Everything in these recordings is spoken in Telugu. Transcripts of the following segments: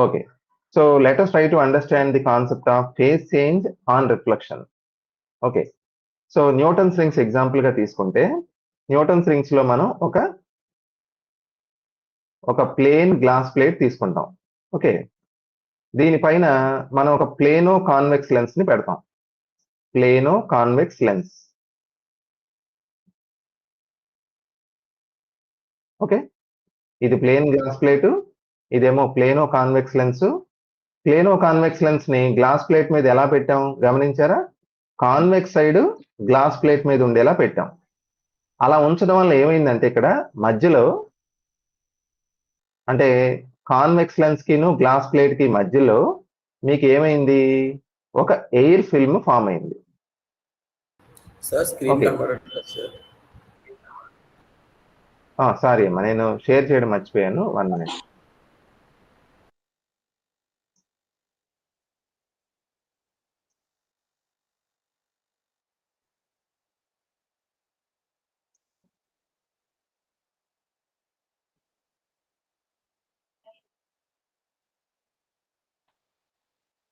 Okay. So let us try to understand the concept of phase change on reflection. Okay. So Newton's rings example గా తీసుకుంటే న్యూటన్స్ రింగ్స్ లో మనం ఒక ప్లేన్ గ్లాస్ ప్లేట్ తీసుకుంటాం. ఓకే, దీనిపైన మనం ఒక ప్లేనో కాన్వెక్స్ లెన్స్ ని పెడతాం. Plano convex lens. ఓకే, ఇది ప్లేన్ గ్లాస్ ప్లేట్, ఇదేమో plano convex lens. Plano convex lens ని గ్లాస్ ప్లేట్ మీద ఎలా పెట్టాం గమనించారా? కాన్వెక్స్ సైడ్ గ్లాస్ ప్లేట్ మీద ఉండేలా పెట్టాం. అలా ఉంచడం వల్ల ఏమైందంటే ఇక్కడ మధ్యలో, అంటే కాన్వెక్స్ లెన్స్ కిను గ్లాస్ ప్లేట్ కి మధ్యలో మీకు ఏమైంది? ఒక ఎయిర్ ఫిల్మ్ ఫామ్ అయింది. సార్ స్క్రీన్ కనబడట్లేదు సార్. సారీ అమ్మా, నేను షేర్ చేయడం మర్చిపోయాను. 1 minute.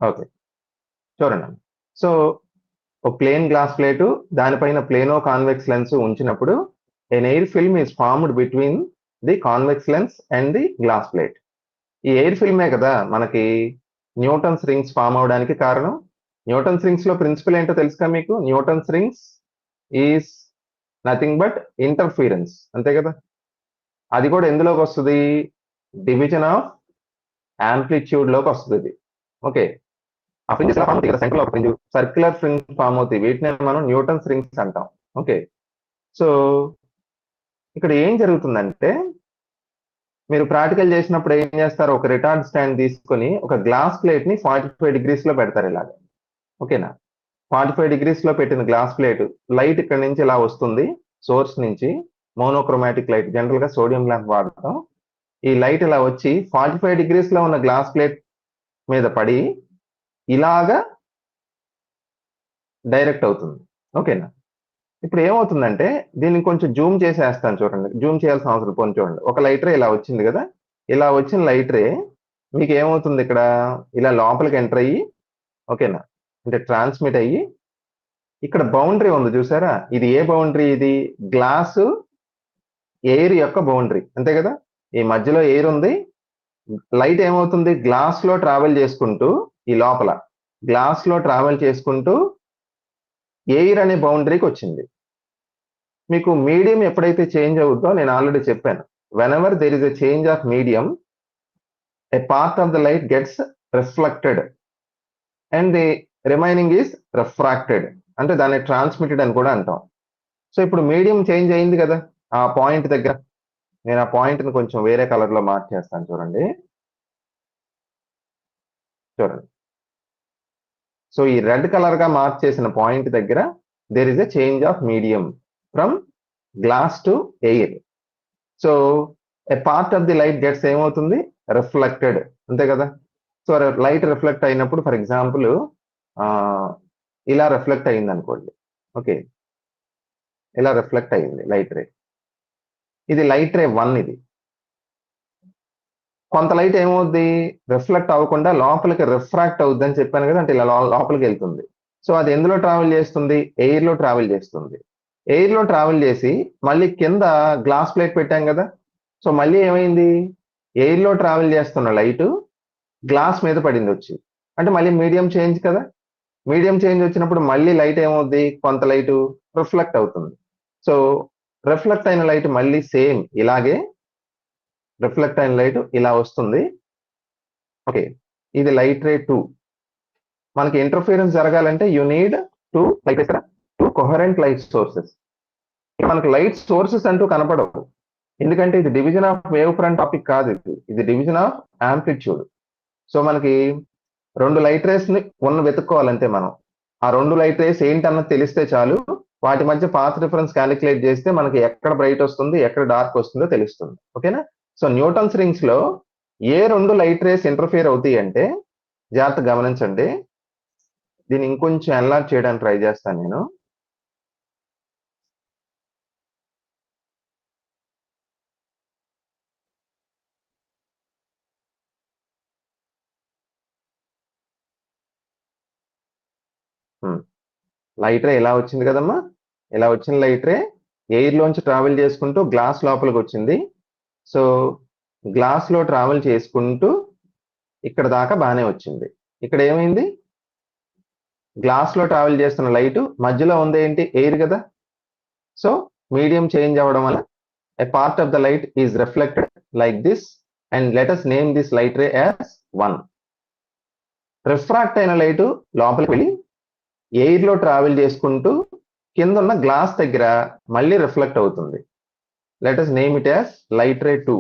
ఓకే, చూడండి. సో ఒక ప్లేన్ గ్లాస్ ప్లేటు, దానిపైన ప్లేనో కాన్వెక్స్ లెన్స్ ఉంచినప్పుడు an air film is formed between the convex lens and the glass plate. ఈ ఎయిర్ ఫిల్మే కదా మనకి న్యూటన్స్ రింగ్స్ ఫామ్ అవడానికి కారణం. న్యూటన్స్ రింగ్స్ లో ప్రిన్సిపల్ ఏంటో తెలుసుగా మీకు? Newton's rings is nothing but interference, అంతే కదా? అది కూడా ఎందులోకి వస్తుంది? డివిజన్ ఆఫ్ యాంప్లిట్యూడ్ లోకి వస్తుంది. ఓకే, ఆ ఫ్రింజెస్ ఎలా ఫామ్ అవుతాయి కదా? సెంటర్ లో ఒక ఫ్రింజ్, సర్క్యులర్ ఫ్రింజ్ ఫామ్ అవుతాయి. వీటిని మనం న్యూటన్స్ రింగ్స్ అంటాం. ఓకే, సో ఇక్కడ ఏం జరుగుతుందంటే మీరు ప్రాక్టికల్ చేసినప్పుడు ఏం చేస్తారు? ఒక రిటార్డ్ స్టాండ్ తీసుకొని ఒక గ్లాస్ ప్లేట్ ని 45 degrees లో పెడతారు ఇలాగ. ఓకేనా? 45 degrees లో పెట్టిన గ్లాస్ ప్లేట్, లైట్ ఇక్కడ నుంచి ఇలా వస్తుంది, సోర్స్ నుంచి. మోనోక్రోమాటిక్ లైట్, జనరల్ గా సోడియం ల్యాంప్ వాడతాం. ఈ లైట్ ఇలా వచ్చి 45 degrees లో ఉన్న గ్లాస్ ప్లేట్ మీద పడి ఇలాగా డైరెక్ట్ అవుతుంది. ఓకేనా? ఇప్పుడు ఏమవుతుందంటే దీన్ని కొంచెం జూమ్ చేసేస్తాను చూడండి. జూమ్ చేయాల్సిన అవసరం కొంచెం చూడండి. ఒక లైట్ రే ఇలా వచ్చింది కదా, ఇలా వచ్చిన లైట్ రే మీకు ఏమవుతుంది? ఇక్కడ ఇలా లోపలికి ఎంటర్ అయ్యి, ఓకేనా, అంటే ట్రాన్స్మిట్ అయ్యి ఇక్కడ బౌండరీ ఉంది చూసారా? ఇది ఏ బౌండరీ? ఇది గ్లాసు ఎయిర్ యొక్క బౌండరీ, అంతే కదా? ఈ మధ్యలో ఎయిర్ ఉంది. లైట్ ఏమవుతుంది? గ్లాస్ లో ట్రావెల్ చేసుకుంటూ, ఈ లోపల గ్లాస్ లో ట్రావెల్ చేసుకుంటూ ఎయిర్ అనే బౌండరీకి వచ్చింది. మీకు మీడియం ఎప్పుడైతే చేంజ్ అవుతుందో నేను ఆల్రెడీ చెప్పాను. Whenever there is a change of medium, a part of the light gets reflected and the remaining is refracted, అంటే దాన్ని ట్రాన్స్మిటెడ్ అని కూడా అంటాం. సో ఇప్పుడు మీడియం చేంజ్ అయింది కదా ఆ పాయింట్ దగ్గర. నేను ఆ పాయింట్ ని కొంచెం వేరే కలర్ లో మార్చేస్తాను చూడండి. చూడండి, సో ఈ రెడ్ కలర్ గా మార్క్ చేసిన పాయింట్ దగ్గర there is a change of medium from glass to air. So a part of the light gets ఏమవుతుంది? రిఫ్లెక్టెడ్, అంతే కదా? సో లైట్ రిఫ్లెక్ట్ అయినప్పుడు ఫర్ ఎగ్జాంపుల్ ఇలా రిఫ్లెక్ట్ అయింది అనుకోండి. ఓకే, ఇలా రిఫ్లెక్ట్ అయింది లైట్ రే. ఇది లైట్ రే 1. ఇది కొంత లైట్ ఏమవుద్ది? రిఫ్లెక్ట్ అవ్వకుండా లోపలికి రిఫ్రాక్ట్ అవుద్ది అని చెప్పాను కదా, అంటే ఇలా లోపలికి వెళ్తుంది. సో అది ఎందులో ట్రావెల్ చేస్తుంది? ఎయిర్ లో ట్రావెల్ చేస్తుంది. ఎయిర్ లో ట్రావెల్ చేసి మళ్ళీ కింద గ్లాస్ ప్లేట్ పెట్టాం కదా, సో మళ్ళీ ఏమైంది? ఎయిర్ లో ట్రావెల్ చేస్తున్న లైట్ గ్లాస్ మీద పడింది వచ్చి, అంటే మళ్ళీ మీడియం చేంజ్ కదా. మీడియం చేంజ్ వచ్చినప్పుడు మళ్ళీ లైట్ ఏమవుద్ది? కొంత లైట్ రిఫ్లెక్ట్ అవుతుంది. సో రిఫ్లెక్ట్ అయిన లైట్ మళ్ళీ సేమ్ ఇలాగే రిఫ్లెక్ట్ అయిన లైట్ ఇలా వస్తుంది. ఓకే, ఇది లైట్ రే 2. మనకి ఇంటర్ఫిరెన్స్ జరగాలంటే you need two coherent light sources. మనకు లైట్ సోర్సెస్ అంటూ కనపడవు, ఎందుకంటే ఇది division of wave front topic కాదు, ఇది డివిజన్ ఆఫ్ యాంప్లిట్యూడ్. సో మనకి 2 లైట్ రేస్ ని వెతుక్కోవాలంటే మనం ఆ 2 లైట్ రేస్ ఏంటన్నది తెలిస్తే చాలు. వాటి మధ్య పాత్ డిఫరెన్స్ క్యాలిక్యులేట్ చేస్తే మనకి ఎక్కడ బ్రైట్ వస్తుంది, ఎక్కడ డార్క్ వస్తుందో తెలుస్తుంది. ఓకేనా? సో న్యూటన్స్ రింగ్స్ లో ఏ 2 లైట్ రేస్ ఇంటర్ఫియర్ అవుతాయి అంటే, జాగ్రత్త గమనించండి. దీన్ని ఇంకొంచెం ఎన్లార్జ్ చేయడానికి ట్రై చేస్తాను నేను. లైట్ రే ఇలా వచ్చింది కదమ్మా, ఇలా వచ్చిన లైట్ రే ఎయిర్ లోంచి ట్రావెల్ చేసుకుంటూ గ్లాస్ లోపలికి వచ్చింది. సో గ్లాస్ లో ట్రావెల్ చేసుకుంటూ ఇక్కడ దాకా బాగానే వచ్చింది. ఇక్కడ ఏమైంది, గ్లాస్ లో ట్రావెల్ చేస్తున్న లైట్ మధ్యలో ఉంది ఏంటి, ఎయిర్ కదా. సో మీడియం చేంజ్ అవ్వడం వల్ల a part of the light is reflected like this, and let us name this light ray as 1. Refract అయిన లైట్ లోపలికి వెళ్ళి ఎయిర్ లో ట్రావెల్ చేసుకుంటూ కింద ఉన్న గ్లాస్ దగ్గర మళ్ళీ రిఫ్లెక్ట్ అవుతుంది. Let us name it as light ray 2.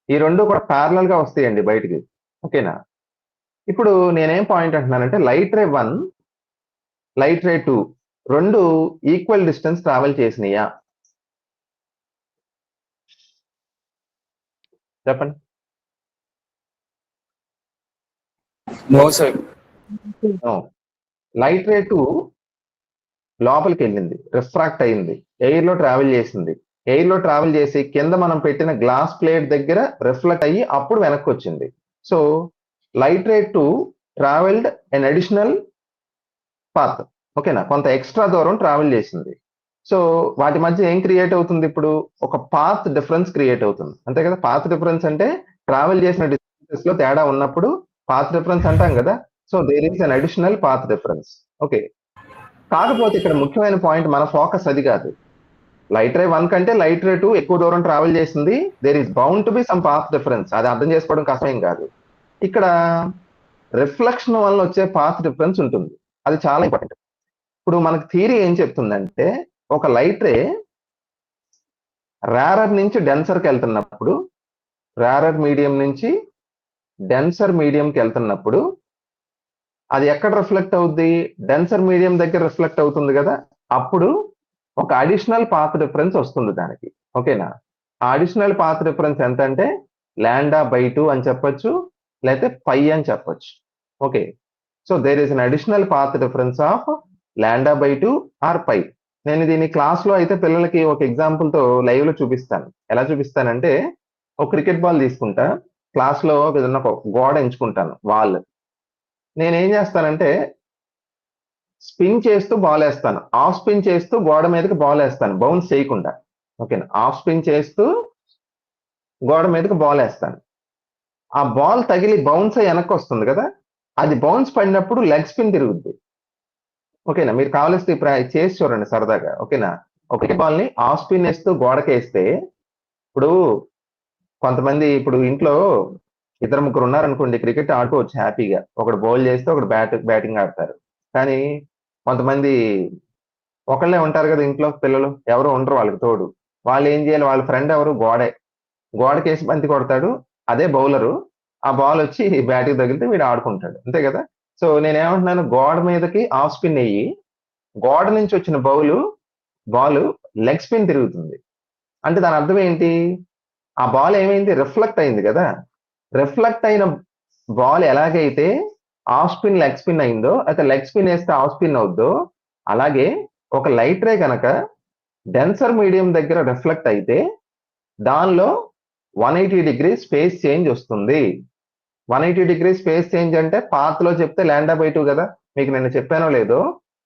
ఈ రెండు కూడా ప్యారలల్ గా వస్తాయండి బయటికి, ఓకేనా. ఇప్పుడు నేనేం పాయింట్ అంటున్నానంటే లైట్ రే 1, లైట్ రే 2 రెండు ఈక్వల్ డిస్టెన్స్ ట్రావెల్ చేసినాయా చెప్పండి. No sir. లైట్ రే 2 లోపలికి వెళ్ళింది, రిఫ్రాక్ట్ అయింది, ఎయిర్ లో ట్రావెల్ చేసింది. ఎయిర్ లో ట్రావెల్ చేసి కింద మనం పెట్టిన గ్లాస్ ప్లేట్ దగ్గర రిఫ్లెక్ట్ అయ్యి అప్పుడు వెనక్కి వచ్చింది. సో లైట్ రే 2 ట్రావెల్డ్ అన్ అడిషనల్ పాత్, ఓకేనా, కొంత ఎక్స్ట్రా దూరం ట్రావెల్ చేసింది. సో వాటి మధ్య ఏం క్రియేట్ అవుతుంది, ఇప్పుడు ఒక పాత్ డిఫరెన్స్ క్రియేట్ అవుతుంది, అంతే కదా. పాత్ డిఫరెన్స్ అంటే ట్రావెల్ చేసిన డిస్టెన్సెస్ లో తేడా ఉన్నప్పుడు పాత్ డిఫరెన్స్ అంటాం కదా. So there is an additional path difference, okay. కాకపోతే ఇక్కడ ముఖ్యమైన పాయింట్, మన ఫోకస్ అది కాదు. లైట్ రే 1 కంటే లైట్ రే 2 ఎక్కువ దూరం ట్రావెల్ చేసింది, there is bound to be some path difference, అది అర్థం చేసుకోవడం కష్టమేం కాదు. ఇక్కడ రిఫ్లెక్షన్ వల్ల వచ్చే పాత్ డిఫరెన్స్ ఉంటుంది, అది చాలా ఇంపార్టెంట్. ఇప్పుడు మనకు థియరీ ఏం చెప్తుందంటే, ఒక లైట్ రే రేరర్ నుంచి డెన్సర్కి వెళ్తున్నప్పుడు, రేరర్ మీడియం నుంచి డెన్సర్ మీడియంకి వెళ్తున్నప్పుడు అది ఎక్కడ రిఫ్లెక్ట్ అవుద్ది, డెన్సర్ మీడియం దగ్గర రిఫ్లెక్ట్ అవుతుంది కదా. అప్పుడు ఒక అడిషనల్ పాత్ డిఫరెన్స్ వస్తుంది దానికి, ఓకేనా. ఆ అడిషనల్ పాత్ డిఫరెన్స్ ఎంత అంటే λ/2 అని చెప్పొచ్చు, లేకపోతే π అని చెప్పొచ్చు, okay. So there is an additional path difference of λ/2 or π. నేను దీన్ని క్లాస్ లో అయితే పిల్లలకి ఒక ఎగ్జాంపుల్ తో లైవ్ లో చూపిస్తాను. ఎలా చూపిస్తానంటే, ఒక క్రికెట్ బాల్ తీసుకుంటా, క్లాస్ లో ఏదన్నా ఒక గోడ ఎంచుకుంటాను, వాల్. నేనేం చేస్తానంటే స్పిన్ చేస్తూ బాల్ వేస్తాను, ఆఫ్ స్పిన్ చేస్తూ గోడ మీదకి బాల్ వేస్తాను, బౌన్స్ చేయకుండా, ఓకేనా. ఆఫ్ స్పిన్ చేస్తూ గోడ మీదకి బాల్ వేస్తాను. ఆ బాల్ తగిలి బౌన్స్ అయ్యి వెనక్కి వస్తుంది కదా, అది బౌన్స్ పడినప్పుడు లెగ్ స్పిన్ తిరుగుద్ది, ఓకేనా. మీరు కావాల్సి చేసి చూడండి సరదాగా, ఓకేనా. ఒక బాల్ ని ఆఫ్ స్పిన్ వేస్తూ గోడకి వేస్తే, ఇప్పుడు కొంతమంది ఇప్పుడు ఇంట్లో 2-3 ఉన్నారనుకోండి, క్రికెట్ ఆడుకోవచ్చు హ్యాపీగా, ఒకడు బౌల్ చేస్తే ఒకడు బ్యాటింగ్ ఆడతారు. కానీ కొంతమంది ఒకళ్ళే ఉంటారు కదా ఇంట్లో, పిల్లలు ఎవరు ఉండరు వాళ్ళకి తోడు. వాళ్ళు ఏం చేయాలి, వాళ్ళ ఫ్రెండ్ ఎవరు, గోడకేసి బంతి కొడతాడు, అదే బౌలరు, ఆ బాల్ వచ్చి బ్యాట్కి తగిలితే వీడు ఆడుకుంటాడు, అంతే కదా. సో నేనేమంటున్నాను, గోడ మీదకి ఆఫ్ స్పిన్ అయ్యి గోడ నుంచి వచ్చిన బాల్ లెగ్ స్పిన్ తిరుగుతుంది. అంటే దాని అర్థం ఏంటి, ఆ బాల్ ఏమైంది, రిఫ్లెక్ట్ అయింది కదా. రిఫ్లెక్ట్ అయిన బాల్ ఎలాగైతే ఆఫ్ స్పిన్ లెగ్ స్పిన్ అయిందో, అయితే లెగ్ స్పిన్ వేస్తే ఆఫ్ స్పిన్ అవుద్దో, అలాగే ఒక లైట్ రే కనుక డెన్సర్ మీడియం దగ్గర రిఫ్లెక్ట్ అయితే దానిలో 180 డిగ్రీ స్పేస్ చేంజ్ వస్తుంది. 180 డిగ్రీ స్పేస్ చేంజ్ అంటే పాత్ లో చెప్తే λ/2 కదా. మీకు నేను చెప్పానో లేదో,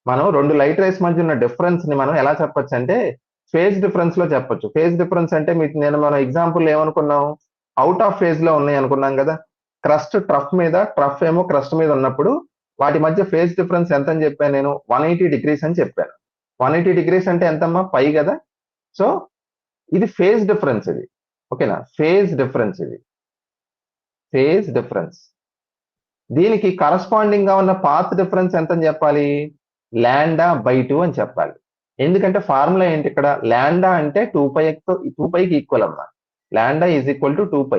మనం రెండు లైట్ రేస్ మధ్య ఉన్న డిఫరెన్స్ ని మనం ఎలా చెప్పొచ్చు అంటే ఫేజ్ డిఫరెన్స్ లో చెప్పొచ్చు. ఫేజ్ డిఫరెన్స్ అంటే మీకు మనం ఎగ్జాంపుల్ ఏమనుకున్నాం, అవుట్ ఆఫ్ ఫేజ్ లో ఉన్నాయి అనుకున్నాం కదా. క్రస్ట్ ట్రఫ్ మీద, ట్రఫ్ ఏమో క్రస్ట్ మీద ఉన్నప్పుడు వాటి మధ్య ఫేజ్ డిఫరెన్స్ ఎంత అని చెప్పాను నేను, 180 డిగ్రీస్ అని చెప్పాను. 180 డిగ్రీస్ అంటే ఎంతమ్మా, π కదా. సో ఇది ఫేజ్ డిఫరెన్స్, ఇది ఓకేనా, ఫేజ్ డిఫరెన్స్, ఇది ఫేజ్ డిఫరెన్స్. దీనికి కరస్పాండింగ్ గా ఉన్న పాత్ డిఫరెన్స్ ఎంత అని చెప్పాలి, λ/2 అని చెప్పాలి. ఎందుకంటే ఫార్ములా ఏంటి ఇక్కడ, లాండా అంటే 2πకి ఈక్వల్ అమ్మా, lambda is equal to 2π.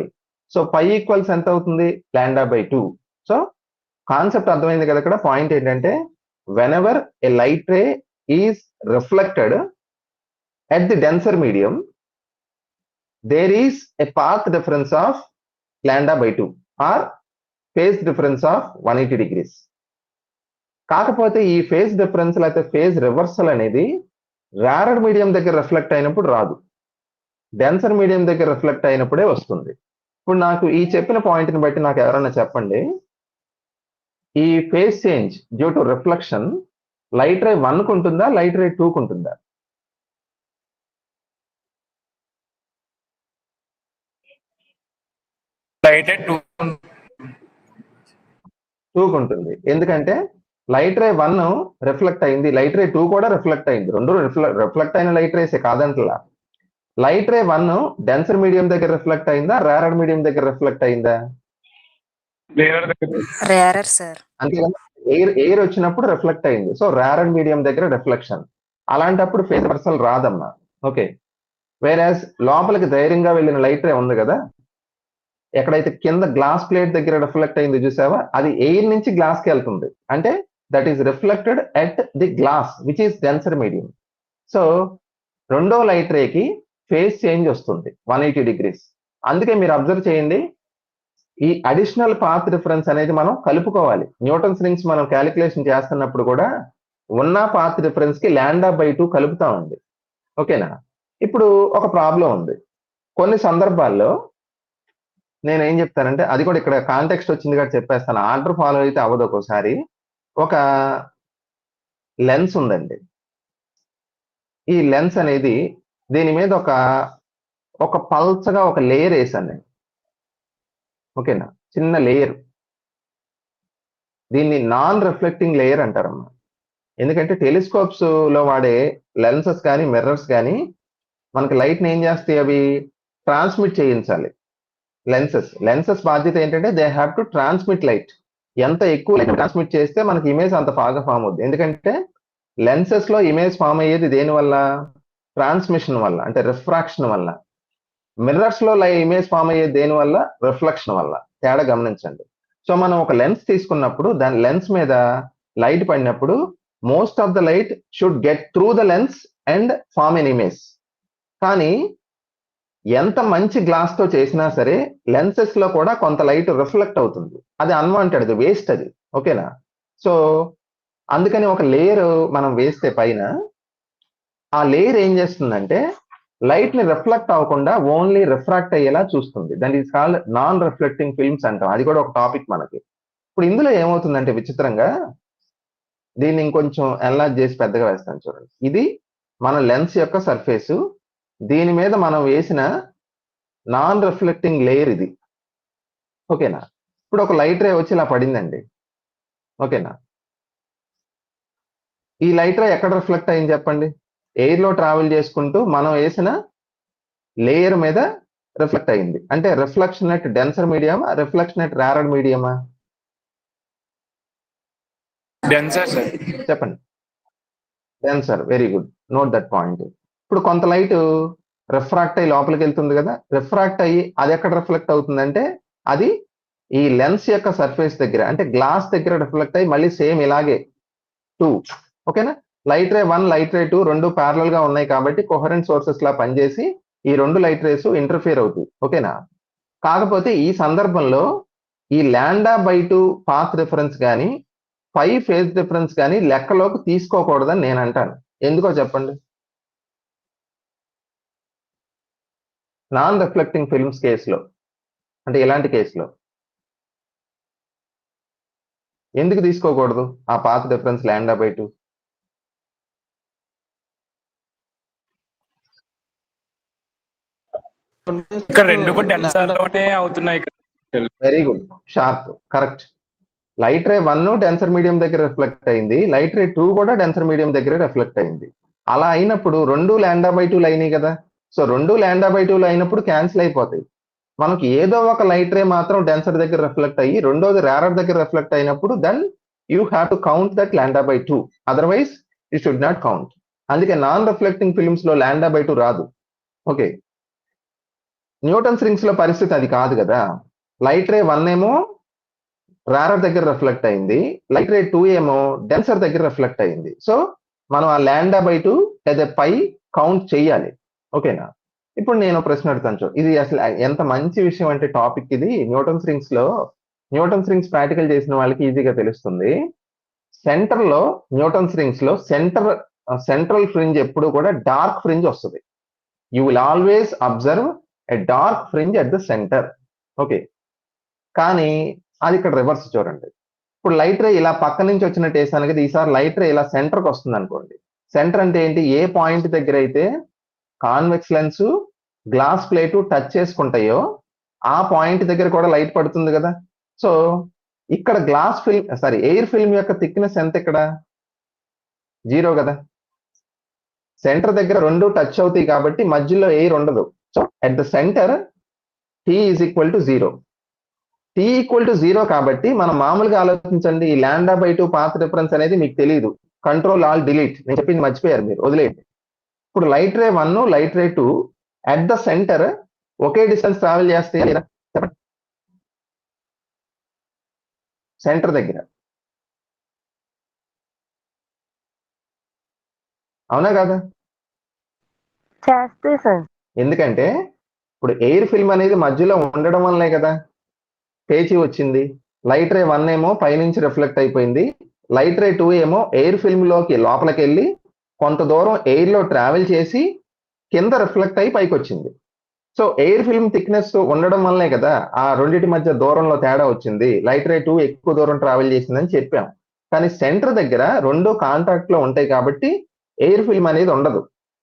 So π equals ఎంత అవుతుంది, λ/2. సో కాన్సెప్ట్ అర్థమైంది కదా. ఇక్కడ పాయింట్ ఏంటంటే, whenever a light ray is reflected at the denser medium, there is a path difference of λ/2 or phase difference of 180 degrees. కాకపోతే ఈ ఫేజ్ డిఫరెన్స్ లేకపోతే ఫేజ్ రివర్సల్ అనేది రేరర్ మీడియం దగ్గర రిఫ్లెక్ట్ అయినప్పుడు రాదు, డెన్సర్ మీడియం దగ్గర రిఫ్లెక్ట్ అయినప్పుడే వస్తుంది. ఇప్పుడు నాకు ఈ చెప్పిన పాయింట్ని బట్టి నాకు ఎవరైనా చెప్పండి, ఈ phase change due to reflection light ray 1కు ఉంటుందా, లైట్ రే 2కు ఉంటుందా? లైట్ 2కు ఉంటుంది. ఎందుకంటే లైట్ రే 1 రిఫ్లెక్ట్ అయింది, లైట్ రే 2 కూడా రిఫ్లెక్ట్ అయింది. రెండు రిఫ్లెక్ట్ అయిన లైట్ రేసే కాదంటలా. లైట్ రే 1 డెన్సర్ మీడియం దగ్గర రిఫ్లెక్ట్ అయిందా, రేరర్ మీడియం దగ్గర రిఫ్లెక్ట్ అయిందా? Rarer sir. అంతే కదా, ఎయిర్ వచ్చినప్పుడు రిఫ్లెక్ట్ అయింది. సో రేరర్ మీడియం దగ్గర రిఫ్లెక్షన్. అలాంటప్పుడు ఫేజ్ రివర్సల్ రాదమ్మా. ఓకే, వేరాజ్ లోపలికి ధైర్యంగా వెళ్ళిన లైట్ రే ఉంది కదా, ఎక్కడైతే కింద గ్లాస్ ప్లేట్ దగ్గర రిఫ్లెక్ట్ అయింది చూసావా, అది ఎయిర్ నుంచి గ్లాస్ కి వెళ్తుంది. అంటే that is reflected at the glass which is denser medium. So రెండో లైట్ రేకి ఫేజ్ చేంజ్ వస్తుంది 180 degrees. అందుకే మీరు అబ్జర్వ్ చేయండి, ఈ అడిషనల్ పాత్ డిఫరెన్స్ అనేది మనం కలుపుకోవాలి. న్యూటన్స్ రింగ్స్ మనం క్యాలిక్యులేషన్ చేస్తున్నప్పుడు కూడా ఉన్న పాత్ డిఫరెన్స్ కి λ/2 కలుపుతా ఉంది. ఓకేనా? ఇప్పుడు ఒక ప్రాబ్లం ఉంది. కొన్ని సందర్భాల్లో నేను ఏం చెప్తానంటే, అది కూడా ఇక్కడ కాంటెక్స్ట్ వచ్చింది కాబట్టి చెప్పేస్తాను, ఆర్డర్ ఫాలో అయితే అవ్వదు. ఒక్కోసారి ఒక లెన్స్ ఉందండి. ఈ లెన్స్ అనేది దీని మీద ఒక పల్చగా ఒక లేయర్ వేసాను నేను. ఓకేనా? చిన్న లేయర్. దీన్ని నాన్ రిఫ్లెక్టింగ్ లేయర్ అంటారమ్మా. ఎందుకంటే టెలిస్కోప్స్ లో వాడే లెన్సెస్ కానీ మిర్రర్స్ కానీ మనకి లైట్ ని ఏం చేస్తాయి, అవి ట్రాన్స్మిట్ చేయించాలి. లెన్సెస్ బాధ్యత ఏంటంటే they have to transmit light. ఎంత ఎక్కువ లైట్ ట్రాన్స్మిట్ చేస్తే మనకి ఇమేజ్ అంత బాగా ఫామ్ అవుద్ది. ఎందుకంటే లెన్సెస్ లో ఇమేజ్ ఫామ్ అయ్యేది దేని వల్ల? ట్రాన్స్మిషన్ వల్ల, అంటే రిఫ్రాక్షన్ వల్ల. మిర్రర్స్ లో ఇమేజ్ ఫామ్ అయ్యేది దేని వల్ల? రిఫ్లెక్షన్ వల్ల. తేడా గమనించండి. సో మనం ఒక లెన్స్ తీసుకున్నప్పుడు దాని లెన్స్ మీద లైట్ పడినప్పుడు most of the light should get through the lens and form an image. కానీ ఎంత మంచి గ్లాస్ తో చేసినా సరే లెన్సెస్ లో కూడా కొంత లైట్ రిఫ్లెక్ట్ అవుతుంది. అది అన్వాంటెడ్, అది వేస్ట్ అది. ఓకేనా? సో అందుకని ఒక లేయర్ మనం వేస్తే పైన, ఆ లేయర్ ఏం చేస్తుందంటే లైట్ ని రిఫ్లెక్ట్ అవ్వకుండా ఓన్లీ రిఫ్రాక్ట్ అయ్యేలా చూస్తుంది. That is called non reflecting films అంటాం. అది కూడా ఒక టాపిక్ మనకి. ఇప్పుడు ఇందులో ఏమవుతుందంటే విచిత్రంగా, దీన్ని ఇంకొంచెం ఎన్లార్జ్ చేసి పెద్దగా వేస్తాను చూడండి. ఇది మన లెన్స్ యొక్క సర్ఫేసు, దీని మీద మనం వేసిన నాన్ రిఫ్లెక్టింగ్ లేయర్ ఇది. ఓకేనా? ఇప్పుడు ఒక లైట్ రే వచ్చి ఇలా పడిందండి. ఓకేనా? ఈ లైట్ రే ఎక్కడ రిఫ్లెక్ట్ అయింది చెప్పండి? ఎయిర్ లో ట్రావెల్ చేసుకుంటూ మనం వేసిన లేయర్ మీద రిఫ్లెక్ట్ అయింది. అంటే రిఫ్లెక్షన్ ఎట్ డెన్సర్ మీడియమా, రిఫ్లెక్షన్ ఎట్ రేరర్ మీడియమా? Denser sir. చెప్పండి. Denser. Very good, note that point. ఇప్పుడు కొంత లైట్ రిఫ్రాక్ట్ అయ్యి లోపలికి వెళ్తుంది కదా, రిఫ్రాక్ట్ అయ్యి అది ఎక్కడ రిఫ్లెక్ట్ అవుతుందంటే అది ఈ లెన్స్ యొక్క సర్ఫేస్ దగ్గర, అంటే గ్లాస్ దగ్గర రిఫ్లెక్ట్ అయ్యి మళ్ళీ సేమ్ ఇలాగే 2. ఓకేనా? లైట్ రే 1, లైట్ రే 2 రెండు ప్యారలల్ గా ఉన్నాయి కాబట్టి కోహరెంట్ సోర్సెస్ లా పనిచేసి ఈ రెండు లైట్ రేస్ ఇంటర్ఫియర్ అవుతాయి. ఓకేనా? కాకపోతే ఈ సందర్భంలో ఈ λ/2 పాత్ డిఫరెన్స్ కానీ 5 ఫేజ్ డిఫరెన్స్ కానీ లెక్కలోకి తీసుకోకూడదని నేను అంటాను. ఎందుకో చెప్పండి? నాన్ రిఫ్లెక్టింగ్ ఫిల్మ్స్ కేసులో, అంటే ఇలాంటి కేసులో ఎందుకు తీసుకోకూడదు ఆ పాత్ డిఫరెన్స్ λ/2? ఇక్కడ రెండు కూడా డెన్సర్ లోనే అవుతున్నాయి. Very good, sharp, correct. Light ray 1 denser medium దగ్గర రిఫ్లెక్ట్ అయింది, లైట్ రే 2 కూడా డెన్సర్ మీడియం దగ్గర రిఫ్లెక్ట్ అయింది. అలా అయినప్పుడు రెండు λ/2 అయినాయి కదా. సో రెండు λ/2 అయినప్పుడు క్యాన్సిల్ అయిపోతాయి. మనకి ఏదో ఒక లైట్ రే మాత్రం డెన్సర్ దగ్గర రిఫ్లెక్ట్ అయ్యి రెండోది రేరర్ దగ్గర రిఫ్లెక్ట్ అయినప్పుడు then you have to count that λ/2. Otherwise you should not count. అందుకే నాన్ రిఫ్లెక్టింగ్ ఫిల్మ్స్ లో λ/2 రాదు. ఓకే, న్యూటన్స్ రింగ్స్ లో పరిస్థితి అది కాదు కదా. లైట్ రే 1 ఏమో రేరర్ దగ్గర రిఫ్లెక్ట్ అయింది, లైట్ రే 2 ఏమో డెన్సర్ దగ్గర రిఫ్లెక్ట్ అయింది. సో మనం ఆ λ/2 లేదా పై కౌంట్ చేయాలి. ఓకేనా? ఇప్పుడు నేను ప్రశ్న అడుగుతాను చూడు, ఇది అసలు ఎంత మంచి విషయం అంటే టాపిక్ ఇది. న్యూటన్స్ రింగ్స్ ప్రాక్టికల్ చేసిన వాళ్ళకి ఈజీగా తెలుస్తుంది. సెంటర్ లో న్యూటన్స్ రింగ్స్ లో సెంట్రల్ ఫ్రింజ్ ఎప్పుడు కూడా డార్క్ ఫ్రింజ్ వస్తుంది. You will always observe a dark fringe at the centre. Okay, కానీ అది ఇక్కడ రివర్స్ చూడండి. ఇప్పుడు లైట్ రే ఇలా పక్క నుంచి వచ్చినట్టు వేసాను కదా, ఈసారి లైట్ రే ఇలా సెంటర్కి వస్తుంది అనుకోండి. సెంటర్ అంటే ఏంటి, ఏ పాయింట్ దగ్గర అయితే convex lens glass plate touch చేసుకుంటాయో ఆ పాయింట్ దగ్గర కూడా లైట్ పడుతుంది కదా. సో ఇక్కడ గ్లాస్ ఫిల్మ్ ఎయిర్ ఫిల్మ్ యొక్క థిక్నెస్ ఎంత, ఇక్కడ 0 కదా. సెంటర్ దగ్గర రెండు టచ్ అవుతాయి కాబట్టి మధ్యలో ఎయిర్ ఉండదు. So at the centre T is equal to 0. T equal to 0 కాబట్టి మనం మామూలుగా ఆలోచించండి, ఈ λ/2 పాత్ డిఫరెన్స్ అనేది మీకు తెలియదు. కంట్రోల్ ఆల్ డిలీట్, నేను చెప్పింది మర్చిపోయారు మీరు, వదిలేయండి. ఇప్పుడు light ray 1 light ray 2 at the centre okay distance travel చేస్తే లేదా చెప్పండి, సెంటర్ దగ్గర. అవునా కాదా? చేస్తే సార్. ఎందుకంటే ఇప్పుడు ఎయిర్ ఫిల్మ్ అనేది మధ్యలో ఉండడం వల్లే కదా పేచి వచ్చింది. లైట్ రే 1 ఏమో పైనుంచి రిఫ్లెక్ట్ అయిపోయింది, లైట్ రే 2 ఏమో ఎయిర్ ఫిల్మ్ లోకి లోపలికి వెళ్ళి కొంత దూరం ఎయిర్ లో ట్రావెల్ చేసి కింద రిఫ్లెక్ట్ అయి పైకి వచ్చింది. సో ఎయిర్ ఫిల్మ్ థిక్నెస్ ఉండడం వల్లే కదా ఆ రెండింటి మధ్య దూరంలో తేడా వచ్చింది. లైట్ రే 2 ఎక్కువ దూరం ట్రావెల్ చేసిందని చెప్పాం. కానీ సెంటర్ దగ్గర రెండు కాంటాక్ట్ లో ఉంటాయి కాబట్టి ఎయిర్ ఫిల్మ్ అనేది ఉండదు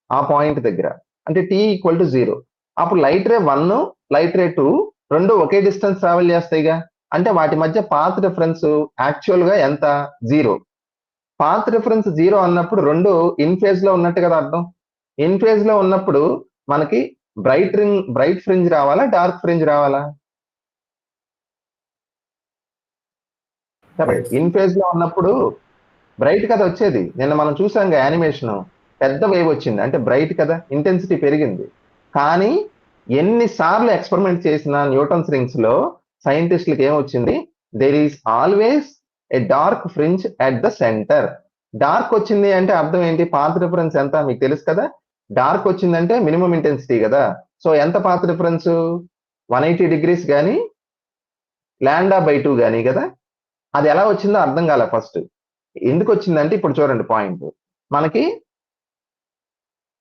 ఆ పాయింట్ దగ్గర, అంటే టీ ఈక్వల్ టు 0. అప్పుడు లైట్ రే 1 లైట్ రే 2 రెండు ఒకే డిస్టెన్స్ ట్రావెల్ చేస్తాయిగా, అంటే వాటి మధ్య పాత్ డిఫరెన్స్ యాక్చువల్ గా ఎంత, 0. పాత్ డిఫరెన్స్ 0 అన్నప్పుడు రెండు ఇన్ ఫేజ్ లో ఉన్నట్టు కదా అర్థం. ఇన్ ఫేజ్ లో ఉన్నప్పుడు మనకి బ్రైట్ ఫ్రింజ్ రావాలా, డార్క్ ఫ్రింజ్ రావాలా? ఇన్ ఫేజ్ లో ఉన్నప్పుడు బ్రైట్ కదా వచ్చేది. నిన్న మనం చూసాం యానిమేషన్, పెద్ద వేవ్ వచ్చింది అంటే బ్రైట్ కదా, ఇంటెన్సిటీ పెరిగింది. కానీ ఎన్నిసార్లు ఎక్స్పెరిమెంట్ చేసిన న్యూటన్స్ రింగ్స్ లో సైంటిస్టులకు ఏమొచ్చింది, there is always a dark fringe at the centre. Dark వచ్చింది అంటే అర్థం ఏంటి, పాత్ డిఫరెన్స్ ఎంత మీకు తెలుసు కదా. డార్క్ వచ్చిందంటే మినిమం ఇంటెన్సిటీ కదా. సో ఎంత పాత్ డిఫరెన్స్, 180 degrees కానీ λ/2 కానీ కదా. అది ఎలా వచ్చిందో అర్థం కాలే ఫస్ట్. ఎందుకు వచ్చిందంటే ఇప్పుడు చూడండి పాయింట్, మనకి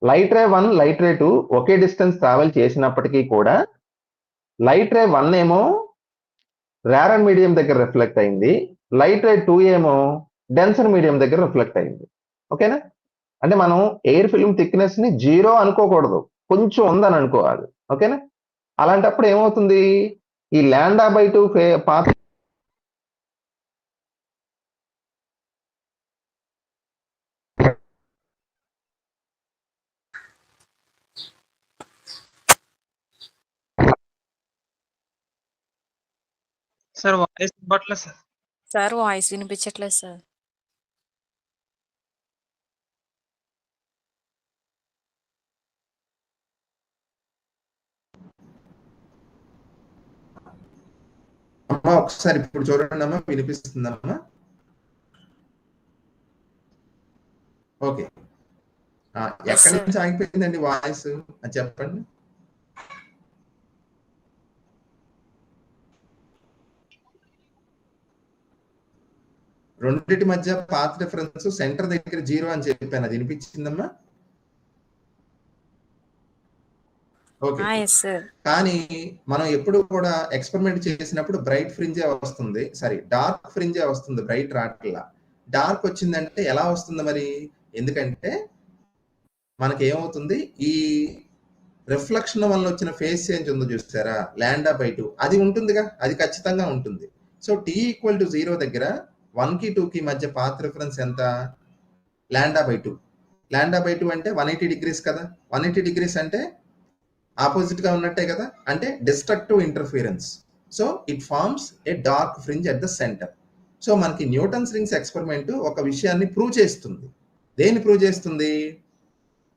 లైట్ రే 1 లైట్ రే 2 ఒకే డిస్టెన్స్ ట్రావెల్ చేసినప్పటికీ కూడా లైట్ రే 1 ఏమో రేరర్ మీడియం దగ్గర రిఫ్లెక్ట్ అయింది, లైట్ రే 2 ఏమో డెన్సర్ మీడియం దగ్గర రిఫ్లెక్ట్ అయింది. ఓకేనా? అంటే మనం ఎయిర్ ఫిల్మ్ థిక్నెస్ ని 0 అనుకోకూడదు, కొంచెం ఉందని అనుకోవాలి. ఓకేనా? అలాంటప్పుడు ఏమవుతుంది, ఈ λ/2 పాత్ సార్ వాయిస్ ఇవ్వట్లేదు సార్. సార్ వాయిస్ వినిపించట్లేదు సార్. అమ్మా ఒకసారి ఇప్పుడు చూడండి అమ్మా, వినిపిస్తుందమ్మా? ఓకే, ఎక్కడి నుంచి ఆగిపోయిందండి వాయిస్ అది చెప్పండి. రెండింటి మధ్య పాత్ డిఫరెన్స్ సెంటర్ దగ్గర 0 అని చెప్పాను, అది వినిపించిందమ్మా? ఓకే. కానీ మనం ఎప్పుడు కూడా ఎక్స్పెరిమెంట్ చేసినప్పుడు బ్రైట్ ఫ్రింజే వస్తుంది, డార్క్ ఫ్రింజే వస్తుంది, బ్రైట్ రాట్లా. డార్క్ వచ్చిందంటే ఎలా వస్తుంది మరి, ఎందుకంటే మనకి ఏమవుతుంది, ఈ రిఫ్లెక్షన్ వల్ల వచ్చిన ఫేస్ చేంజ్ ఉందో చూస్తారా, λ/2 అది ఉంటుందిగా, అది ఖచ్చితంగా ఉంటుంది. సో టీ ఈక్వల్ టు 0 దగ్గర 1 కి 2 కి మధ్య పాత్ రిఫరెన్స్ ఎంత, λ/2. λ/2 అంటే 180 degrees కదా. 180 degrees అంటే ఆపోజిట్ గా ఉన్నట్టే కదా, అంటే destructive interference. So it forms a dark fringe at the centre. సో మనకి న్యూటన్స్ రింగ్స్ ఎక్స్పెరిమెంట్ ఒక విషయాన్ని ప్రూవ్ చేస్తుంది. దేన్ని ప్రూవ్ చేస్తుంది,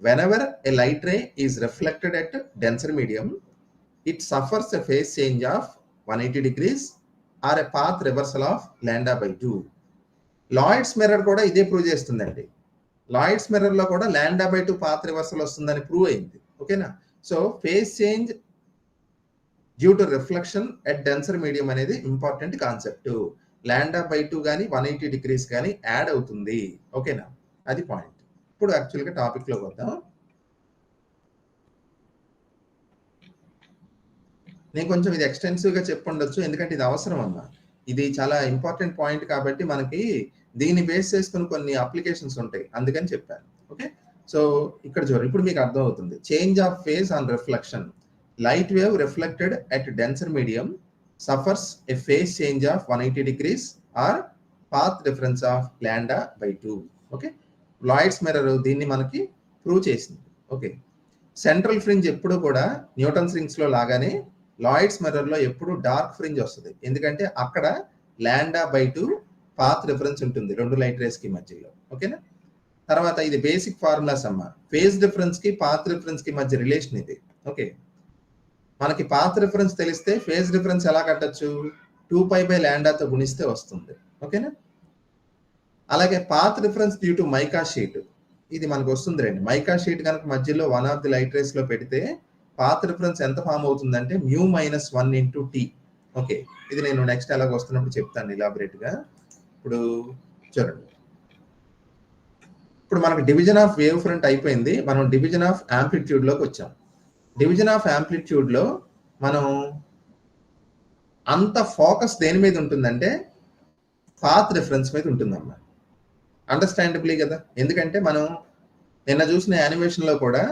whenever a light ray is reflected at denser medium, it suffers a phase change of 180 degrees or a path reversal of λ/2. Lloyd's mirror కూడా ఇదే ప్రూవ్ చేస్తుందండి. లాయిడ్స్ మిర్రర్ లో కూడా λ/2 పాత్ రివర్సల్ వస్తుందని ప్రూవ్ అయింది. ఓకేనా? So phase change due to reflection at denser medium అనేది ఇంపార్టెంట్ కాన్సెప్ట్. λ/2 కానీ 180 degrees కానీ యాడ్ అవుతుంది. ఓకేనా? అది పాయింట్. ఇప్పుడు యాక్చువల్గా టాపిక్ లోకి వద్దాం. నేను కొంచెం ఇది ఎక్స్టెన్సివ్ గా చెప్పండొచ్చు, ఎందుకంటే ఇది అవసరం అమ్మా. ఇది చాలా ఇంపార్టెంట్ పాయింట్ కాబట్టి మనకి దీన్ని బేస్ చేసుకుని కొన్ని అప్లికేషన్స్ ఉంటాయి, అందుకని చెప్పాను. ఓకే, సో ఇక్కడ చూడండి, ఇప్పుడు మీకు అర్థం అవుతుంది. Change of phase on reflection, light wave reflected at denser medium suffers a phase change of 180 degrees or path difference of lambda by 2. Okay, Lloyd's mirror దీన్ని మనకి ప్రూవ్ చేసింది. ఓకే, సెంట్రల్ ఫ్రింజ్ ఎప్పుడు కూడా న్యూటన్స్ రింగ్స్ లో లాగానే లాయిడ్స్ మిర్రర్ లో ఎప్పుడు డార్క్ ఫ్రింజ్ వస్తుంది, ఎందుకంటే అక్కడ లాండా బై 2 పాత్ డిఫరెన్స్ ఉంటుంది రెండు లైట్ రేస్ కి మధ్యలో. ఓకేనా, తర్వాత ఇది బేసిక్ ఫార్ములాస్ అమ్మ. ఫేజ్ డిఫరెన్స్ కి పాత్ డిఫరెన్స్ కి మధ్య రిలేషన్ ఇది. ఓకే, మనకి పాత్ డిఫరెన్స్ తెలిస్తే ఫేజ్ డిఫరెన్స్ ఎలా కట్టచ్చు, 2π/λ తో గుణిస్తే వస్తుంది. ఓకేనా, అలాగే path difference due to mica sheet, ఇది మనకు వస్తుంది రండి. మైకా షీట్ కనుక మధ్యలో one of the light race లో పెడితే పాత్ డిఫరెన్స్ ఎంత ఫామ్ అవుతుందంటే μ-1 × t. ఓకే, ఇది నేను నెక్స్ట్ ఎలాగ వస్తున్నప్పుడు చెప్తాను ఎలాబరేట్ గా. ఇప్పుడు చూడండి, ఇప్పుడు మనకి డివిజన్ ఆఫ్ వేవ్ ఫ్రంట్ అయిపోయింది, మనం డివిజన్ ఆఫ్ యాంప్లిట్యూడ్ లోకి వచ్చాం. డివిజన్ ఆఫ్ యాంప్లిట్యూడ్ లో మనం అంత ఫోకస్ దేని మీద ఉంటుందంటే పాత్ డిఫరెన్స్ మీద ఉంటుందమ్మా. అండర్స్టాండబుల్లీ కదా, ఎందుకంటే మనం నిన్న చూసిన యానిమేషన్ లో కూడా